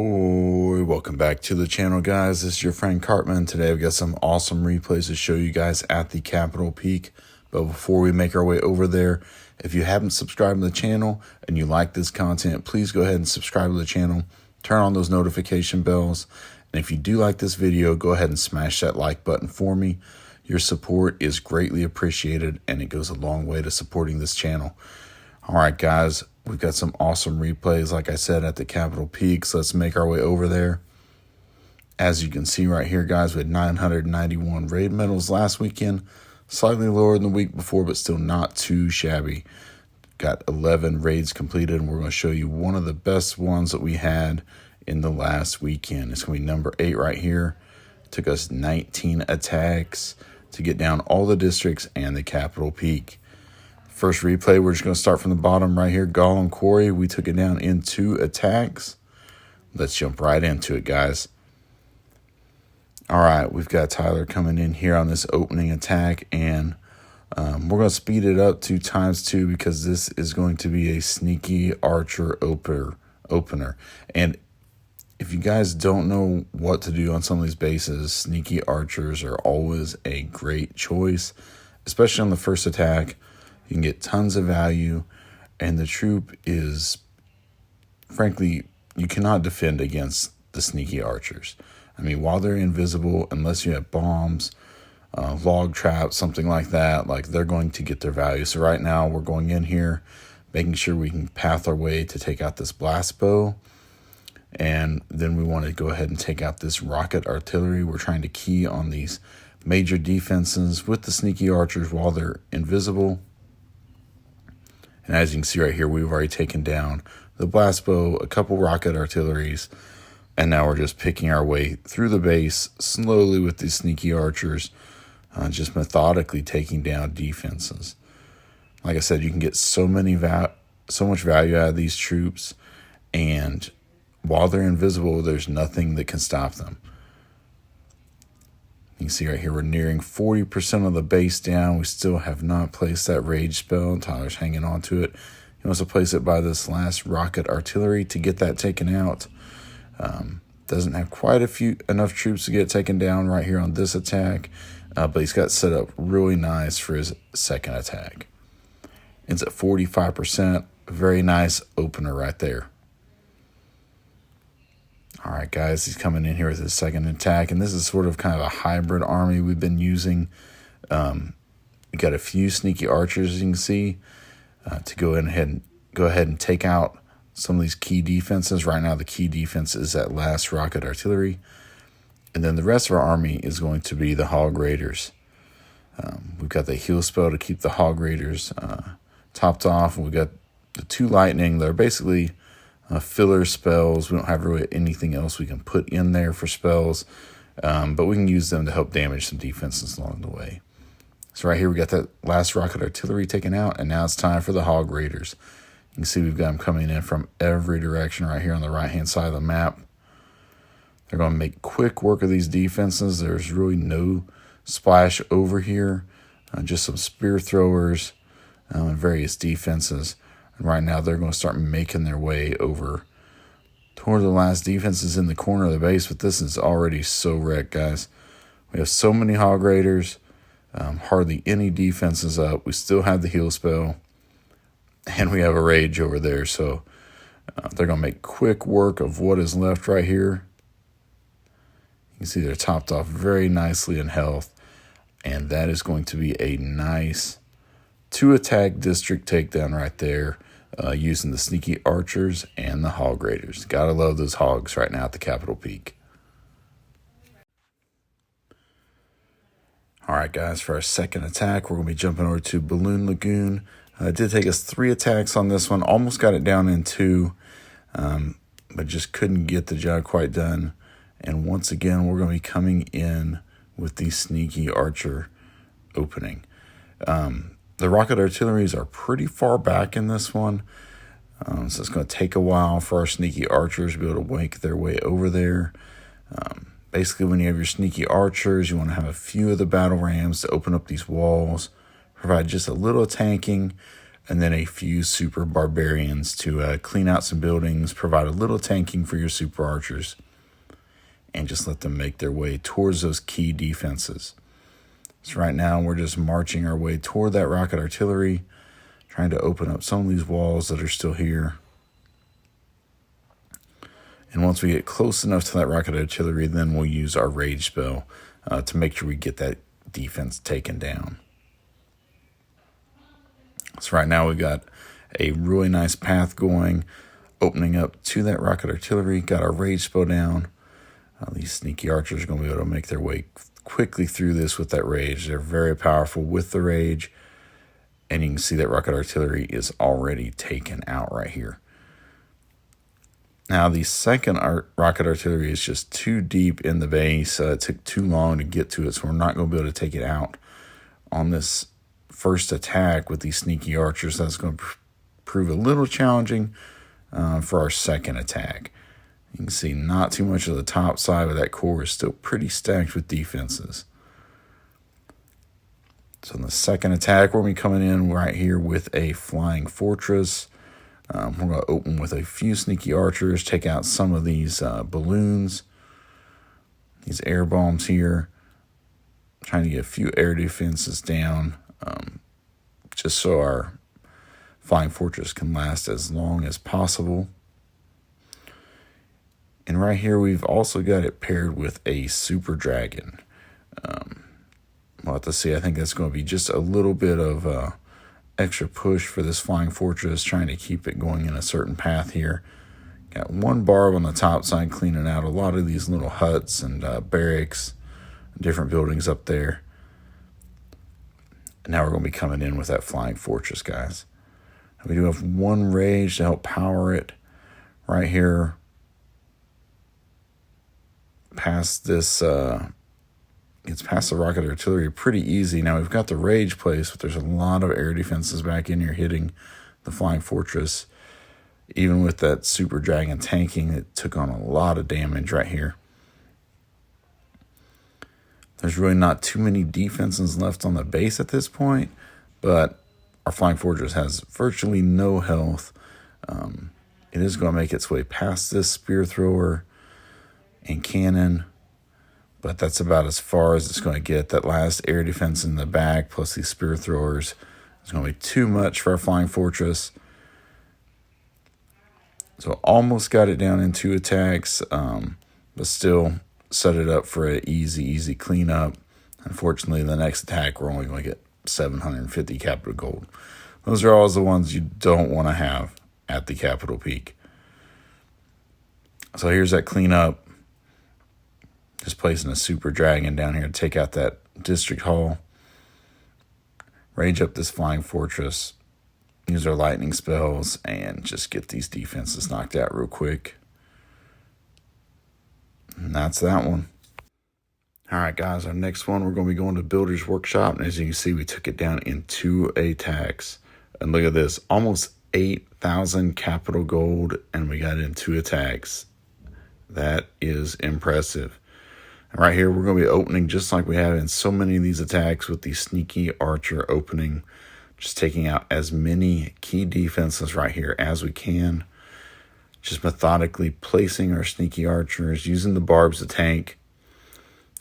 Ahoy, welcome back to the channel, guys. This is your friend Cartman. Today I've got some awesome replays to show you guys at the Capitol Peak. But before we make our way over there, if you haven't subscribed to the channel and you like this content, please go ahead and subscribe to the channel. Turn on those notification bells. And if you do like this video, go ahead and smash that like button for me. Your support is greatly appreciated and it goes a long way to supporting this channel. All right, guys, we've got some awesome replays, like I said, at the Capitol Peak. So let's make our way over there. As you can see right here, guys, we had 991 raid medals last weekend. Slightly lower than the week before, but still not too shabby. Got 11 raids completed, and we're going to show you one of the best ones that we had in the last weekend. It's going to be number 8 right here. It took us 19 attacks to get down all the districts and the Capitol Peak. First replay, we're just going to start from the bottom right here. Golem Quarry, we took it down in 2 attacks. Let's jump right into it, guys. All right, we've got Tyler coming in here on this opening attack, and we're going to speed it up to ×2 because this is going to be a sneaky archer opener. And if you guys don't know what to do on some of these bases, sneaky archers are always a great choice, especially on the first attack. You can get tons of value, and the troop is, frankly, you cannot defend against the sneaky archers. I mean, while they're invisible, unless you have bombs, log traps, something like that, like they're going to get their value. So right now we're going in here, making sure we can path our way to take out this blast bow. And then we want to go ahead and take out this rocket artillery. We're trying to key on these major defenses with the sneaky archers while they're invisible. And as you can see right here, we've already taken down the blast bow, a couple rocket artilleries, and now we're just picking our way through the base slowly with these sneaky archers, just methodically taking down defenses. Like I said, you can get so much value out of these troops, and while they're invisible, there's nothing that can stop them. You can see right here, we're nearing 40% of the base down. We still have not placed that rage spell. Tyler's hanging on to it. He wants to place it by this last rocket artillery to get that taken out. Doesn't have quite enough troops to get taken down right here on this attack, but he's got set up really nice for his second attack. It's at 45%. Very nice opener right there. All right, guys, he's coming in here with his second attack, and this is sort of kind of a hybrid army we've been using. We got a few sneaky archers, as you can see, to go ahead and take out some of these key defenses. Right now, the key defense is that last rocket artillery, and then the rest of our army is going to be the hog raiders. We've got the heal spell to keep the hog raiders topped off, and we've got the 2 lightning. They're basically filler spells. We don't have really anything else we can put in there for spells, but we can use them to help damage some defenses along the way. So right here, we got that last rocket artillery taken out, and now it's time for the hog raiders. You can see we've got them coming in from every direction right here on the right-hand side of the map. They're going to make quick work of these defenses. There's really no splash over here, just some spear throwers and various defenses. And right now, they're going to start making their way over toward the last defenses in the corner of the base. But this is already so wrecked, guys. We have so many hog raiders, hardly any defenses up. We still have the heal spell, and we have a rage over there. So they're going to make quick work of what is left right here. You can see they're topped off very nicely in health, and that is going to be a nice 2-attack district takedown right there. Using the sneaky archers and the hog raiders. Gotta love those hogs right now at the Capitol Peak. All right, guys, for our second attack, we're going to be jumping over to Balloon Lagoon. It did take us 3 attacks on this one. Almost got it down in 2, but just couldn't get the job quite done. And once again, we're going to be coming in with the sneaky archer opening. The rocket artilleries are pretty far back in this one, so it's going to take a while for our sneaky archers to be able to make their way over there. Basically, when you have your sneaky archers, you want to have a few of the battle rams to open up these walls, provide just a little tanking, and then a few super barbarians to clean out some buildings, provide a little tanking for your super archers, and just let them make their way towards those key defenses. So right now we're just marching our way toward that rocket artillery, trying to open up some of these walls that are still here. And once we get close enough to that rocket artillery, then we'll use our rage spell to make sure we get that defense taken down. So right now we've got a really nice path going, opening up to that rocket artillery. Got our rage spell down. These sneaky archers are going to be able to make their way quickly through this with that rage. They're very powerful with the rage. And you can see that rocket artillery is already taken out right here. Now, the second rocket artillery is just too deep in the base. It took too long to get to it, so we're not going to be able to take it out on this first attack with these sneaky archers. That's going to prove a little challenging for our second attack. You can see not too much of the top side, but that core is still pretty stacked with defenses. So in the second attack, we're going to be coming in right here with a flying fortress. We're going to open with a few sneaky archers, take out some of these balloons, these air bombs here, trying to get a few air defenses down, just so our flying fortress can last as long as possible. And right here, we've also got it paired with a super dragon. We'll have to see. I think that's going to be just a little bit of extra push for this flying fortress, trying to keep it going in a certain path here. Got one barb on the top side, cleaning out a lot of these little huts and barracks, different buildings up there. And now we're going to be coming in with that flying fortress, guys. We do have one rage to help power it right here. Past this, it's past the rocket artillery pretty easy. Now we've got the rage place, but there's a lot of air defenses back in here hitting the flying fortress. Even with that super dragon tanking, it took on a lot of damage right here. There's really not too many defenses left on the base at this point, but our flying fortress has virtually no health. It is going to make its way past this spear thrower and cannon, but that's about as far as it's going to get. That last air defense in the back plus these spear throwers is going to be too much for our flying fortress. So almost got it down in 2 attacks, but still set it up for an easy cleanup. Unfortunately, the next attack, we're only going to get 750 capital gold. Those are always the ones you don't want to have at the capital peak. So here's that cleanup. Just placing a super dragon down here to take out that district hall. Rage up this flying fortress. Use our lightning spells and just get these defenses knocked out real quick. And that's that one. All right, guys, our next one, we're going to be going to Builder's Workshop. And as you can see, we took it down in 2 attacks. And look at this, almost 8,000 capital gold, and we got it in 2 attacks. That is impressive. And right here, we're going to be opening just like we have in so many of these attacks with the sneaky archer opening. Just taking out as many key defenses right here as we can. Just methodically placing our sneaky archers, using the barbs to tank.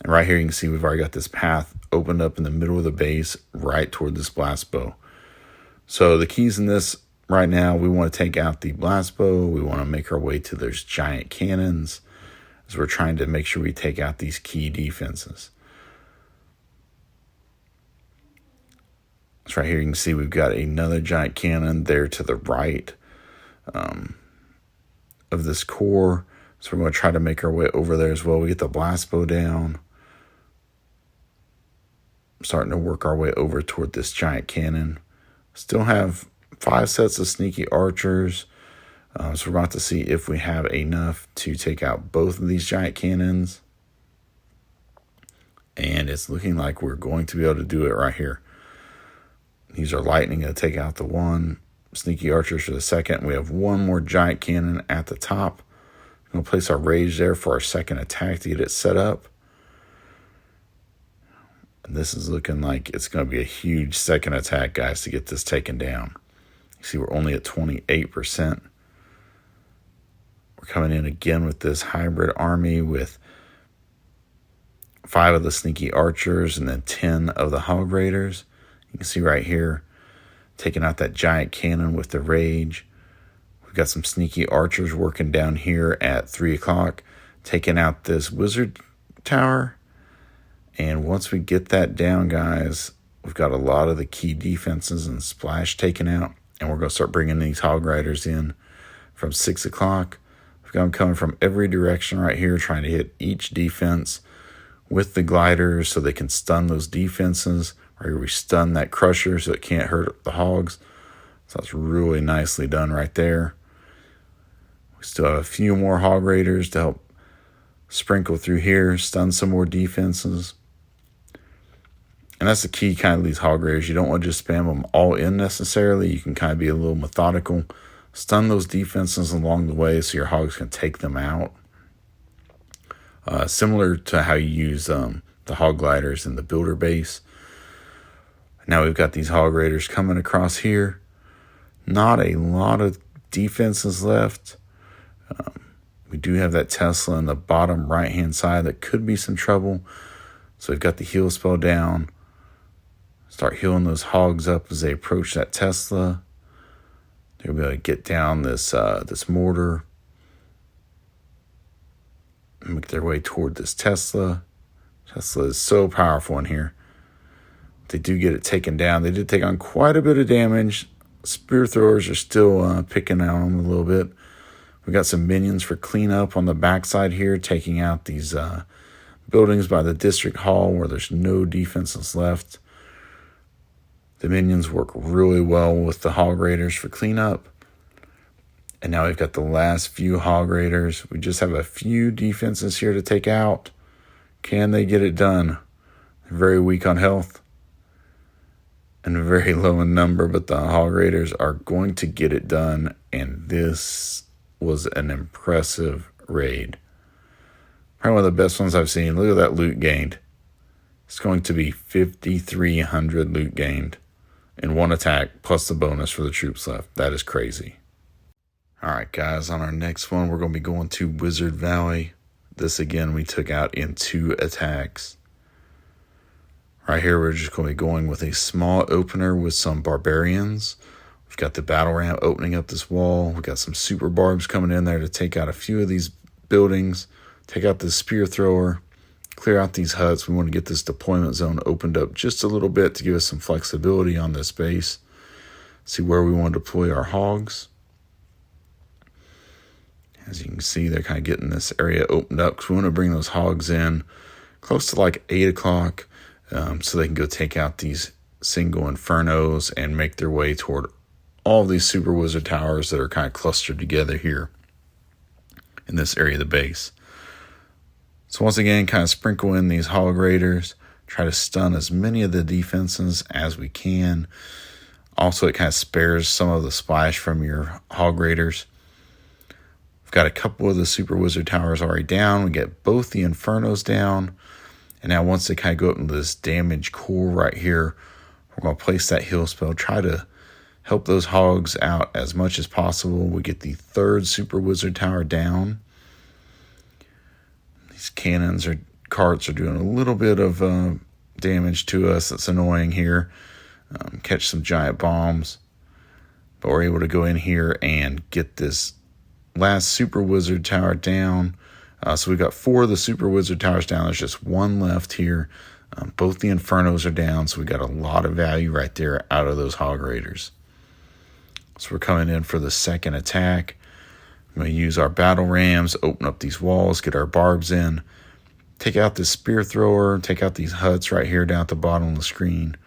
And right here you can see we've already got this path opened up in the middle of the base right toward this blast bow. So the keys in this right now, we want to take out the blast bow. We want to make our way to those giant cannons as we're trying to make sure we take out these key defenses. So right here you can see we've got another giant cannon there to the right of this core. So we're going to try to make our way over there as well. We get the blast bow down. Starting to work our way over toward this giant cannon. Still have 5 sets of sneaky archers. So we're about to see if we have enough to take out both of these giant cannons. And it's looking like we're going to be able to do it right here. Use our lightning to take out the one. Sneaky archers for the second. We have one more giant cannon at the top. We're going to place our rage there for our second attack to get it set up. And this is looking like it's going to be a huge second attack, guys, to get this taken down. See, we're only at 28%. We're coming in again with this hybrid army with 5 of the sneaky archers and then 10 of the hog raiders. You can see right here, taking out that giant cannon with the rage. We've got some sneaky archers working down here at 3 o'clock, taking out this wizard tower. And once we get that down, guys, we've got a lot of the key defenses and splash taken out. And we're going to start bringing these hog riders in from 6 o'clock. We've got them coming from every direction right here, trying to hit each defense with the gliders so they can stun those defenses. Right here we stun that crusher so it can't hurt the hogs. So that's really nicely done right there. We still have a few more hog raiders to help sprinkle through here, stun some more defenses. And that's the key kind of these hog raiders. You don't want to just spam them all in necessarily. You can kind of be a little methodical. Stun those defenses along the way so your hogs can take them out. Similar to how you use the hog gliders in the builder base. Now we've got these hog raiders coming across here. Not a lot of defenses left. We do have that Tesla in the bottom right-hand side that could be some trouble. So we've got the heal spell down. Start healing those hogs up as they approach that Tesla. They'll be able to get down this mortar. Make their way toward this Tesla. Tesla is so powerful in here. They do get it taken down. They did take on quite a bit of damage. Spear throwers are still picking on them a little bit. We got some minions for cleanup on the backside here, taking out these buildings by the district hall where there's no defenses left. The minions work really well with the hog raiders for cleanup. And now we've got the last few hog raiders. We just have a few defenses here to take out. Can they get it done? They're very weak on health and very low in number, but the hog raiders are going to get it done. And this was an impressive raid. Probably one of the best ones I've seen. Look at that loot gained. It's going to be 5,300 loot gained in one attack, plus the bonus for the troops left. That is crazy. All right, guys, on our next one, we're going to be going to Wizard Valley. This, again, we took out in 2 attacks. Right here, we're just going to be going with a small opener with some barbarians. We've got the battle ramp opening up this wall. We've got some super barbs coming in there to take out a few of these buildings, take out this spear thrower, clear out these huts. We want to get this deployment zone opened up just a little bit to give us some flexibility on this base. See where we want to deploy our hogs. As you can see, they're kind of getting this area opened up because we want to bring those hogs in close to like 8 o'clock so they can go take out these single infernos and make their way toward all these super wizard towers that are kind of clustered together here in this area of the base. So once again, kind of sprinkle in these hog raiders, try to stun as many of the defenses as we can. Also, it kind of spares some of the splash from your hog raiders. We've got a couple of the super wizard towers already down. We get both the infernos down. And now once they kind of go up into this damage core right here, we're going to place that heal spell, try to help those hogs out as much as possible. We get the 3rd super wizard tower down. These cannons or carts are doing a little bit of damage to us. That's annoying here. Catch some giant bombs. But we're able to go in here and get this last super wizard tower down. So we've got 4 of the super wizard towers down. There's just 1 left here. Both the infernos are down, so we got a lot of value right there out of those hog raiders. So we're coming in for the 2nd attack. I'm going to use our battle rams, open up these walls, get our barbs in, take out this spear thrower, take out these huts right here down at the bottom of the screen.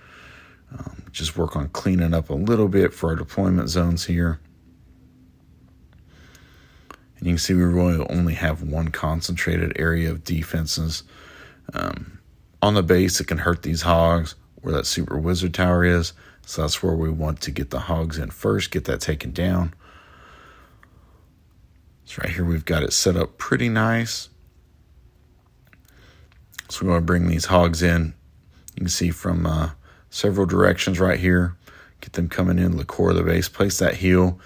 Just work on cleaning up a little bit for our deployment zones here. And you can see we really only have 1 concentrated area of defenses. On the base, it can hurt these hogs where that super wizard tower is. So that's where we want to get the hogs in first, get that taken down. So right here, we've got it set up pretty nice. So we're going to bring these hogs in. You can see from several directions right here. Get them coming in the core of the base. Place that heal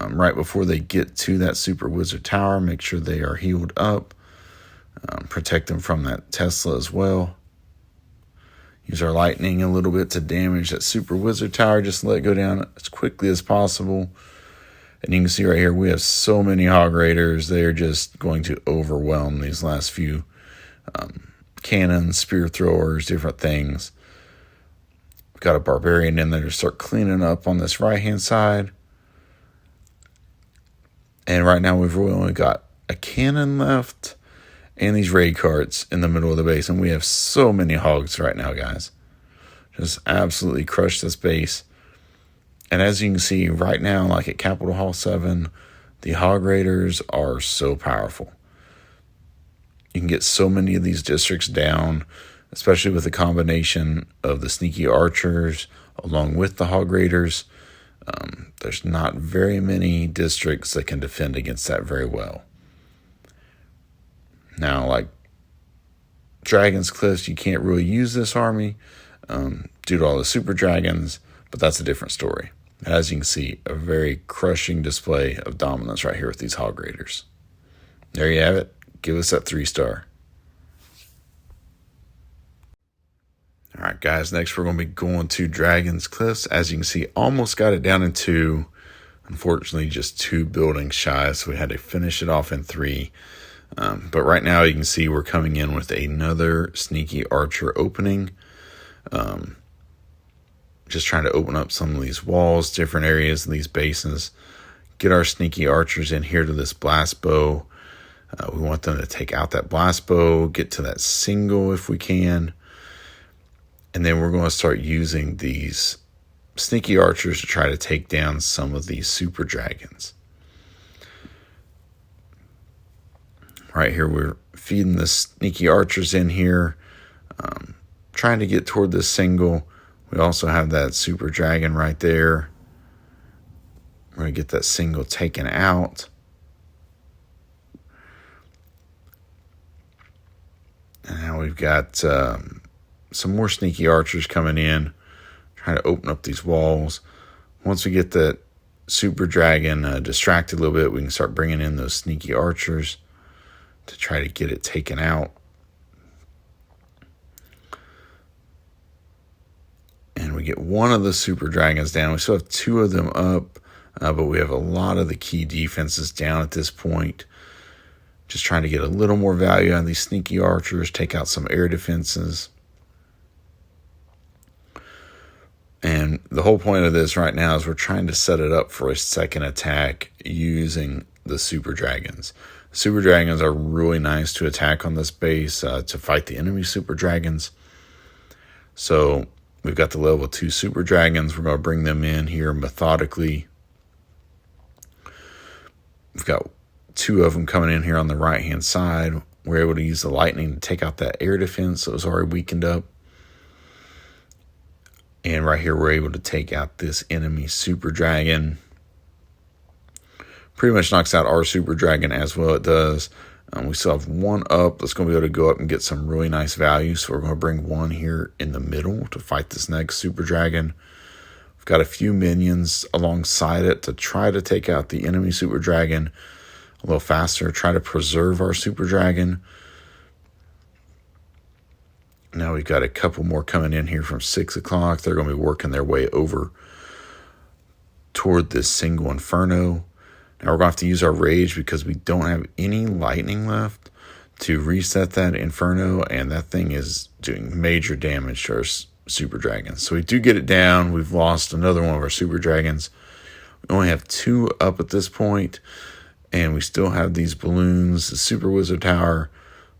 right before they get to that Super Wizard Tower. Make sure they are healed up. Protect them from that Tesla as well. Use our lightning a little bit to damage that Super Wizard Tower. Just let it go down as quickly as possible. And you can see right here, we have so many Hog Raiders. They're just going to overwhelm these last few cannons, spear throwers, different things. We've got a Barbarian in there to start cleaning up on this right-hand side. And right now we've really only got a cannon left and these raid carts in the middle of the base. And we have so many hogs right now, guys. Just absolutely crushed this base. And as you can see right now, like at Capital Hall 7, the Hog Raiders are so powerful. You can get so many of these districts down, especially with the combination of the sneaky archers along with the Hog Raiders. There's not very many districts that can defend against that very well. Now, like Dragon's Cliffs, you can't really use this army due to all the super dragons, but that's a different story. As you can see, a very crushing display of dominance right here with these Hog Raiders. There you have it. Give us that 3-star. All right, guys, next we're going to be going to Dragon's Cliffs. As you can see, almost got it down in 2. Unfortunately, just 2 buildings shy, so we had to finish it off in 3. But right now, you can see we're coming in with another sneaky archer opening. Just trying to open up some of these walls, different areas in these bases. Get our sneaky archers in here to this blast bow. We want them to take out that blast bow, get to that single if we can. And then we're going to start using these sneaky archers to try to take down some of these super dragons. Right here, we're feeding the sneaky archers in here, trying to get toward this single. We also have that super dragon right there. We're going to get that single taken out. And now we've got some more sneaky archers coming in, trying to open up these walls. Once we get that super dragon distracted a little bit, we can start bringing in those sneaky archers to try to get it taken out. And we get one of the super dragons down. We still have 2 of them up, but we have a lot of the key defenses down at this point. Just trying to get a little more value out of these sneaky archers, take out some air defenses. And the whole point of this right now is we're trying to set it up for a second attack using the super dragons. Super dragons are really nice to attack on this base to fight the enemy super dragons. So we've got the level 2 super dragons. We're going to bring them in here methodically. We've got 2 of them coming in here on the right-hand side. We're able to use the lightning to take out that air defense that was already weakened up. And right here, we're able to take out this enemy super dragon. Pretty much knocks out our super dragon as well it does. We still have 1 up that's going to be able to go up and get some really nice value. So we're going to bring 1 here in the middle to fight this next super dragon. We've got a few minions alongside it to try to take out the enemy super dragon a little faster. Try to preserve our super dragon. Now we've got a couple more coming in here from 6 o'clock. They're going to be working their way over toward this single inferno. Now we're going to have to use our rage because we don't have any lightning left to reset that inferno. And that thing is doing major damage to our super dragons. So we do get it down. We've lost another one of our super dragons. We only have 2 up at this point. And we still have these balloons, the super wizard tower,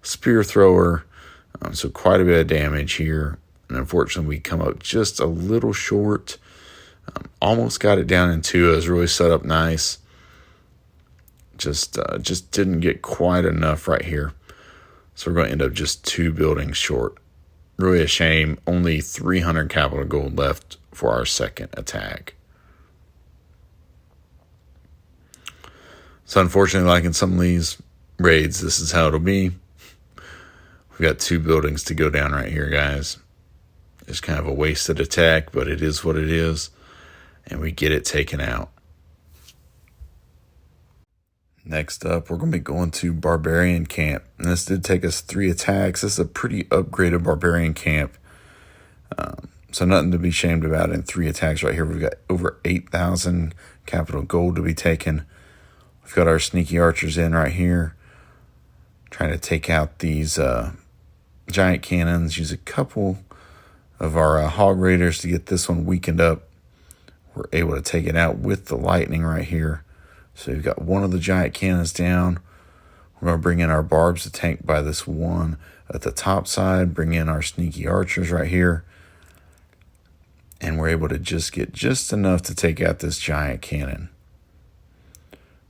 spear thrower. So quite a bit of damage here. And unfortunately, we come up just a little short. Almost got it down in 2. It was really set up nice. Just didn't get quite enough right here. So we're going to end up just 2 buildings short. Really a shame. Only 300 capital gold left for our second attack. So unfortunately, like in some of these raids, this is how it'll be. We've got 2 buildings to go down right here, guys. It's kind of a wasted attack, but it is what it is. and we get it taken out. Next up, we're going to be going to Barbarian Camp. And this did take us 3 attacks. This is a pretty upgraded Barbarian Camp. So nothing to be ashamed about in 3 attacks right here. We've got over 8,000 capital gold to be taken. We've got our sneaky archers in right here, trying to take out these giant cannons. Use a couple of our hog raiders to get this one weakened up. We're able to take it out with the lightning right here. So we've got one of the giant cannons down. We're going to bring in our barbs to tank by this one at the top side. Bring in our sneaky archers right here. And we're able to just get just enough to take out this giant cannon.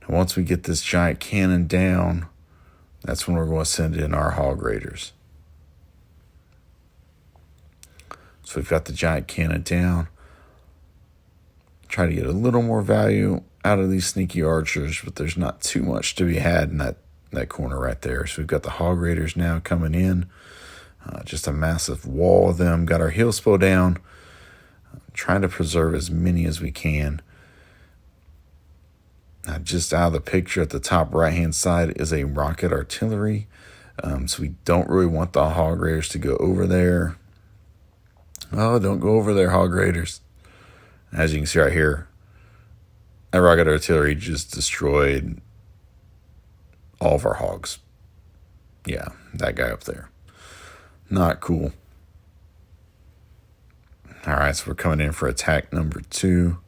Now, once we get this giant cannon down, that's when we're going to send in our hog raiders. So we've got the giant cannon down. Try to get a little more value out of these sneaky archers, but there's not too much to be had in that corner right there. So we've got the hog raiders now coming in. Just a massive wall of them. Got our heal spell down. Trying to preserve as many as we can. Now, just out of the picture at the top right-hand side is a rocket artillery. So we don't really want the hog raiders to go over there. Oh, don't go over there, hog raiders. As you can see right here, that rocket artillery just destroyed all of our hogs. Yeah, that guy up there. Not cool. All right, so we're coming in for attack number 2.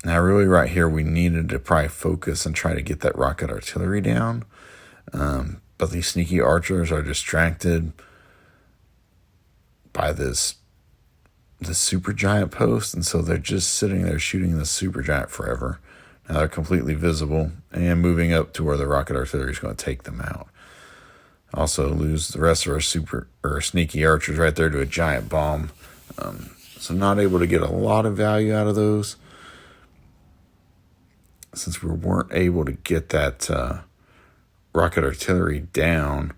Now, really right here, we needed to probably focus and try to get that rocket artillery down. But these sneaky archers are distracted by this super giant post, and so they're just sitting there shooting the super giant forever. Now they're completely visible and moving up to where the rocket artillery is going to take them out. Also lose the rest of our sneaky archers right there to a giant bomb. So not able to get a lot of value out of those. Since we weren't able to get that rocket artillery down,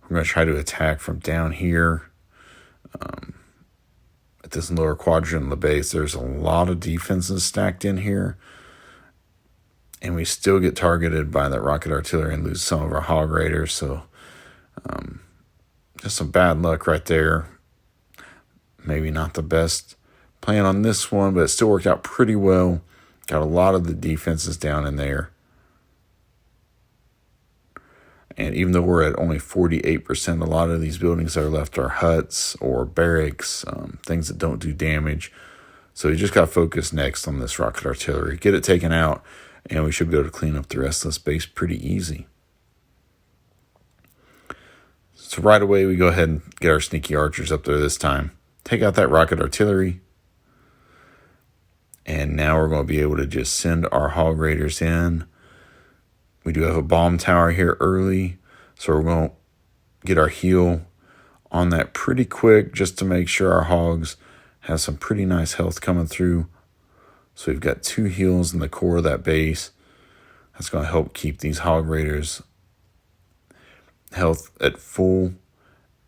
we're going to try to attack from down here. At this lower quadrant of the base, there's a lot of defenses stacked in here. And we still get targeted by that rocket artillery and lose some of our hog raiders. So just some bad luck right there. Maybe not the best plan on this one, but it still worked out pretty well. Got a lot of the defenses down in there. And even though we're at only 48%, a lot of these buildings that are left are huts or barracks, things that don't do damage. So we just got to focus next on this rocket artillery. Get it taken out, and we should be able to clean up the rest of this base pretty easy. So right away, we go ahead and get our sneaky archers up there this time. Take out that rocket artillery. And now we're going to be able to just send our hog raiders in. We do have a bomb tower here early, so we're going to get our heal on that pretty quick just to make sure our hogs have some pretty nice health coming through. So we've got 2 heals in the core of that base. That's going to help keep these hog raiders health at full,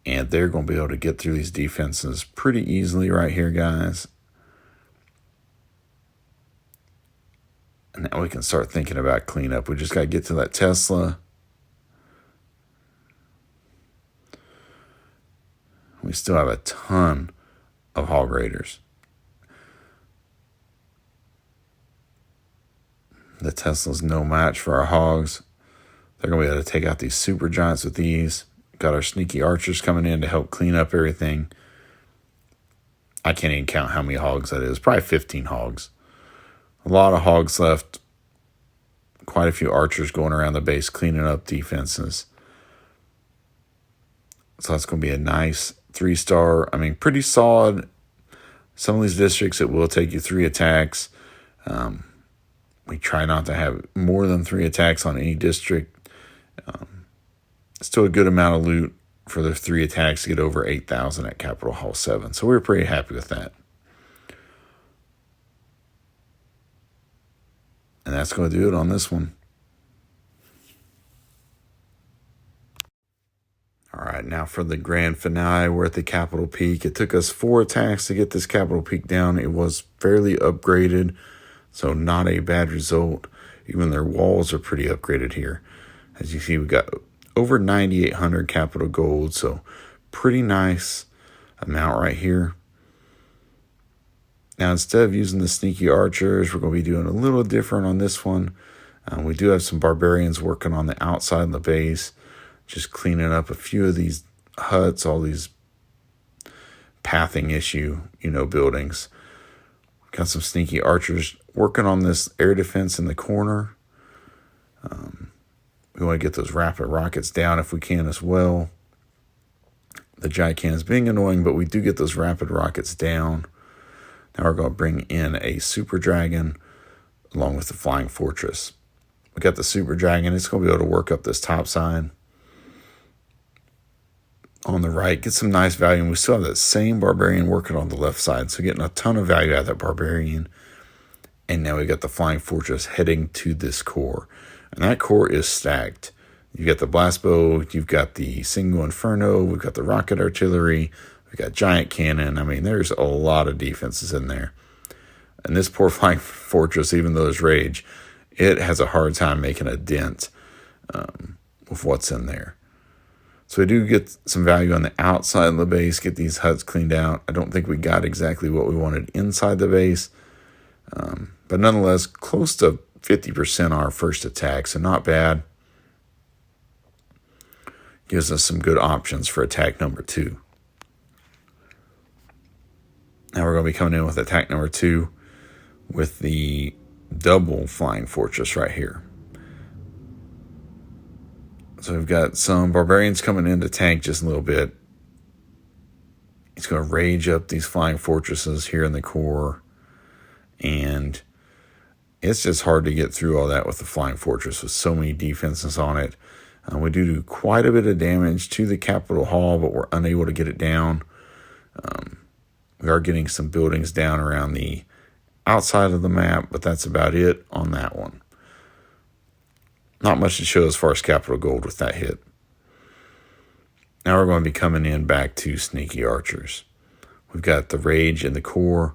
and they're going to be able to get through these defenses pretty easily right here, guys. And now we can start thinking about cleanup. We just got to get to that Tesla. We still have a ton of hog raiders. The Tesla's no match for our hogs. They're going to be able to take out these super giants with these. Got our sneaky archers coming in to help clean up everything. I can't even count how many hogs that is. Probably 15 hogs. A lot of hogs left. Quite a few archers going around the base cleaning up defenses. So that's going to be a nice 3-star. I mean, pretty solid. Some of these districts, it will take you 3 attacks. We try not to have more than 3 attacks on any district. Still a good amount of loot for the 3 attacks to get over 8,000 at Capital Hall 7. So we were pretty happy with that. And that's going to do it on this one. All right, now for the grand finale, we're at the Capitol Peak. It took us 4 attacks to get this Capitol Peak down. It was fairly upgraded, so not a bad result. Even their walls are pretty upgraded here. As you see, we got over 9,800 capital gold, so pretty nice amount right here. Now, instead of using the sneaky archers, we're going to be doing a little different on this one. We do have some barbarians working on the outside of the base, just cleaning up a few of these huts, all these pathing issue, buildings. Got some sneaky archers working on this air defense in the corner. We want to get those rapid rockets down if we can as well. The giant cannons being annoying, but we do get those rapid rockets down. Now we're going to bring in a super dragon along with the flying fortress. We got the super dragon. It's going to be able to work up this top side on the right, get some nice value, and we still have that same barbarian working on the left side, so getting a ton of value out of that barbarian. And now we got the flying fortress heading to this core, and that core is stacked. You got the blast bow, you've got the single inferno, we've got the rocket artillery, we've got giant cannon. I mean, there's a lot of defenses in there. And this poor flying fortress, even though there's rage, it has a hard time making a dent with what's in there. So we do get some value on the outside of the base, get these huts cleaned out. I don't think we got exactly what we wanted inside the base. But nonetheless, close to 50% our first attack, so not bad. Gives us some good options for attack number 2. Now we're going to be coming in with attack number 2 with the double flying fortress right here. So we've got some barbarians coming in to tank just a little bit. He's going to rage up these flying fortresses here in the core. And it's just hard to get through all that with the flying fortress with so many defenses on it. We do quite a bit of damage to the Capitol Hall, but we're unable to get it down. We are getting some buildings down around the outside of the map, but that's about it on that one. Not much to show as far as capital gold with that hit. Now we're going to be coming in back to sneaky archers. We've got the rage in the core,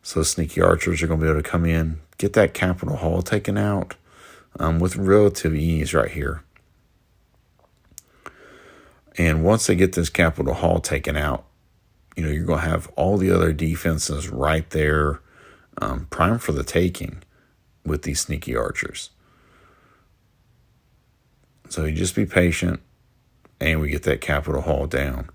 so sneaky archers are going to be able to come in, get that Capitol Hall taken out with relative ease right here. And once they get this Capitol Hall taken out, you're going to have all the other defenses right there, prime for the taking with these sneaky archers. So you just be patient, and we get that Capitol Hall down.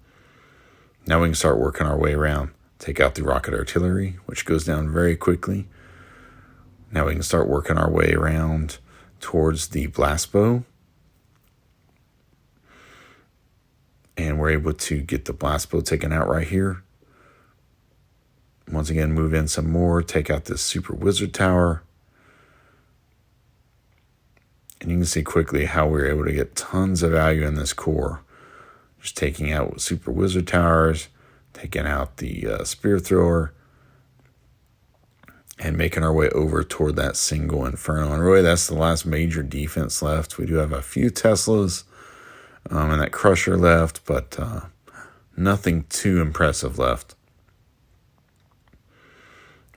Now we can start working our way around. Take out the rocket artillery, which goes down very quickly. Now we can start working our way around towards the blast bow. And we're able to get the blast bow taken out right here. Once again, move in some more, take out this super wizard tower. And you can see quickly how we're able to get tons of value in this core. Just taking out super wizard towers, taking out the spear thrower, and making our way over toward that single inferno. And really, that's the last major defense left. We do have a few Teslas and that crusher left, but nothing too impressive left.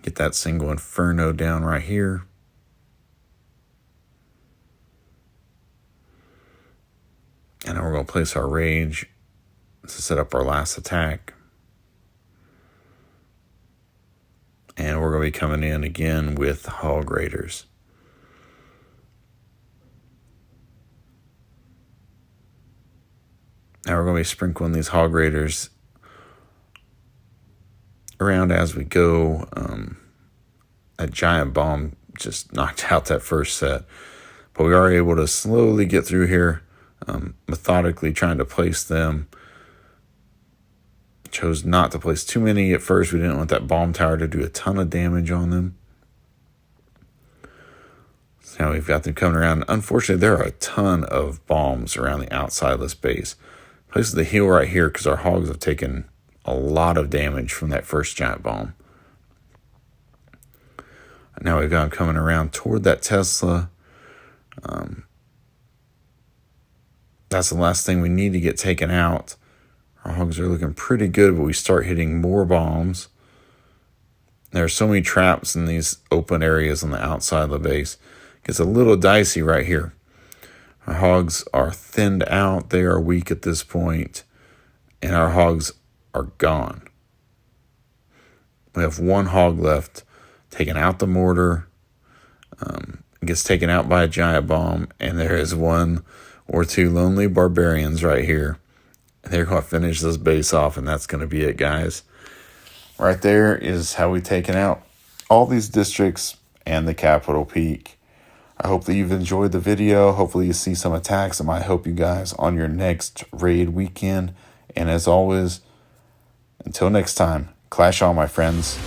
Get that single inferno down right here. And then we're going to place our rage to set up our last attack. And we're going to be coming in again with hog raiders. Now we're going to be sprinkling these hog raiders around as we go. That giant bomb just knocked out that first set. But we are able to slowly get through here, methodically trying to place them. Chose not to place too many at first. We didn't want that bomb tower to do a ton of damage on them. So now we've got them coming around. Unfortunately, there are a ton of bombs around the outside of this base. Places the heal right here because our hogs have taken a lot of damage from that first giant bomb. Now we've got them coming around toward that Tesla. That's the last thing we need to get taken out. Our hogs are looking pretty good, but we start hitting more bombs. There are so many traps in these open areas on the outside of the base. It gets a little dicey right here. Our hogs are thinned out. They are weak at this point, and our hogs are gone. We have one hog left, taking out the mortar. It gets taken out by a giant bomb, and there is one or two lonely barbarians right here. They're going to finish this base off, and that's going to be it, guys. Right there is how we've taken out all these districts and the capital peak. I hope that you've enjoyed the video. Hopefully you see some attacks that might help you guys on your next raid weekend. And as always, until next time, clash on, my friends.